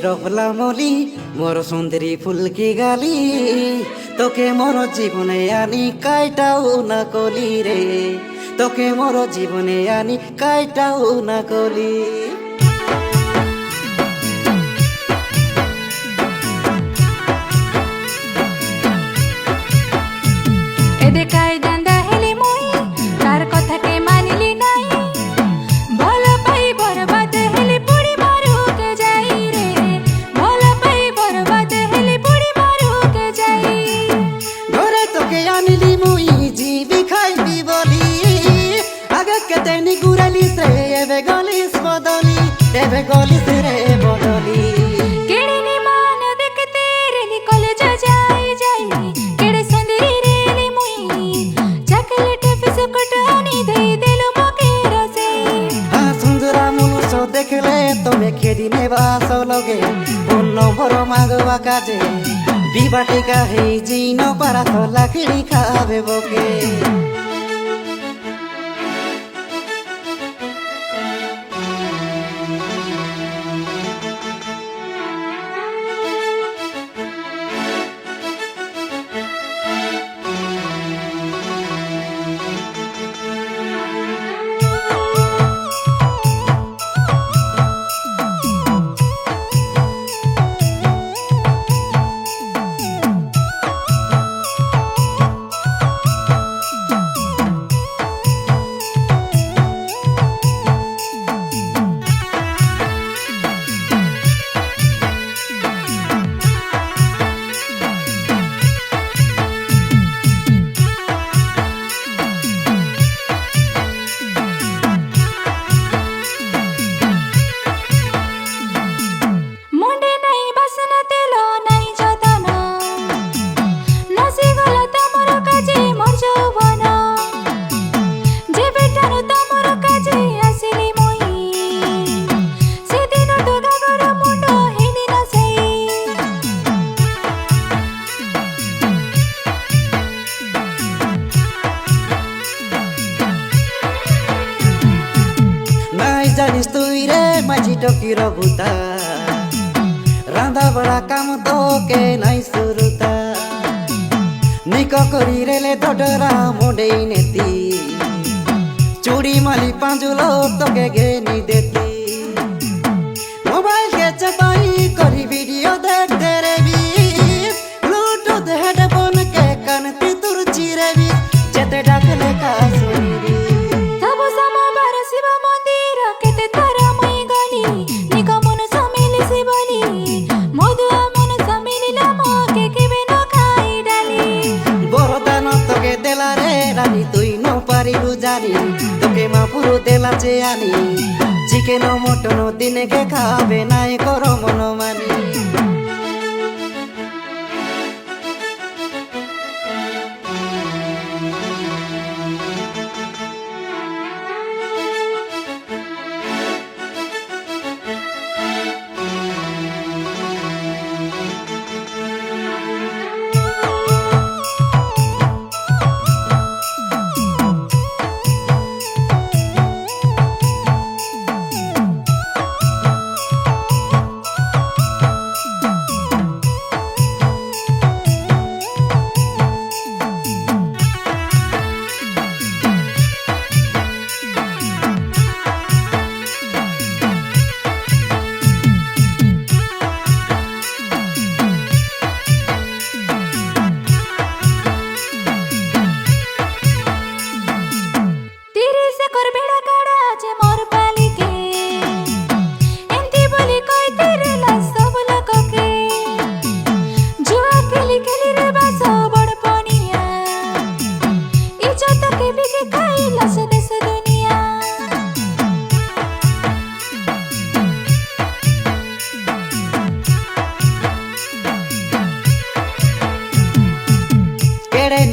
রহলা মলি মোর সুন্দরী ফুলকি গালি তোকে মোর জীবনে আনি কাইটাও না কলি রে তোকে মোর জীবনে আনি কাইটাও না কলি এদে কায়দান্দা হেলি মুই তার কথাকে মানিলি নাই ভালো পাই বরবাদ হেলি পুড়ি মারুকে যাই রে ভালো পাই বরবাদ হেলি পুড়ি মারুকে যাই ঘরে তোকে আনিলি মুই জিবি খাইবি বলি আগে কেতেনি গুড়ালিস রে এবে গলিস বদলি এবে গলিস রে বদলি কেড়ে মান দেখতে রেলি কলেজ যাই যাই কেড়ে সুন্দরী রেলি মুই চকলেট বিস্কুট আনি দেই দিলু মকে রসে সুন্দরা মনুষ দেখলে তুমি খেদি নেবা সলগে ফোন নম্বর মাগবা কাজে বিবাটিকা হেই জিন পারা তো লাকড়ি খাবে বকে মুন্ডে নাই বাসনা তেল নাই যতন নাসি গলা তমর কাজে মোর যৌবন যে বেটার তমর কাজে আসিলি মুই সেদিন তো গাগর মুন্ড হেদিন সেই নাই জানিস তুই রে মাঝি টকির ভূতা রাঁধা বড়া কাম তোকে নাই সুরতা নিক করি রেলে দডরা মোডেই নেতি চুড়ি মালি পাঁজুলো তোকে ঘেনি দেতি মোবাইল কে চাপাই করি ভিডিও দেখতে রে বি ব্লুটুথ হেডফোন কে কানতি তুর চিরে বি যেতে ডাকলে কা শুনিবি তবু সমবার শিব মন্দির কেতে তারা মুই গলি নিক মন সমিলি শিবলি মধুয়া মন সমিলিলা মকে কেবে ন খাই ডালি বরদান তোকে দেলা রে রানী তুই ন পারিলু জানি তোকে মা পুরো দেলা যে আনি চিকেন মটন দিনে কে খাবে নাই কর মন মানি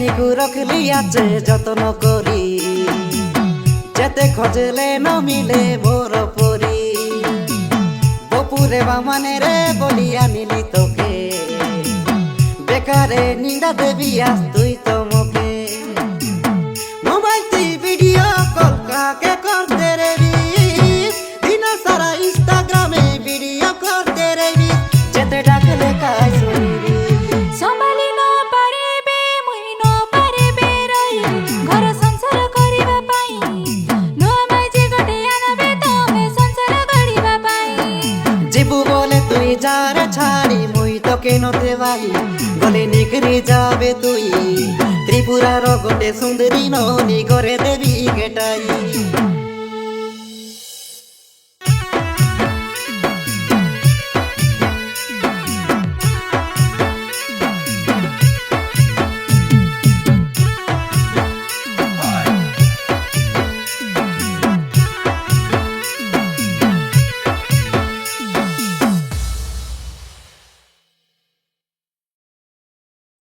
নিকু রখলি আছে যত্ন করি যেতে খোঁজলে ন মিলে মোর পরি বপুরে বামানে রে বলি আনিলি তোকে বেকারে নিন্দা দেবি আস তুই তো মুখে মোবাইল ভিডিও কল কাকে করতে রে দিন সারা ইনস্টাগ্রামে ভিডিও করতে রে লোকে নতে বাহি গলে নিখরি যাবে তুই ত্রিপুরার গোটে সুন্দরী ননি করে দেবী গেটাই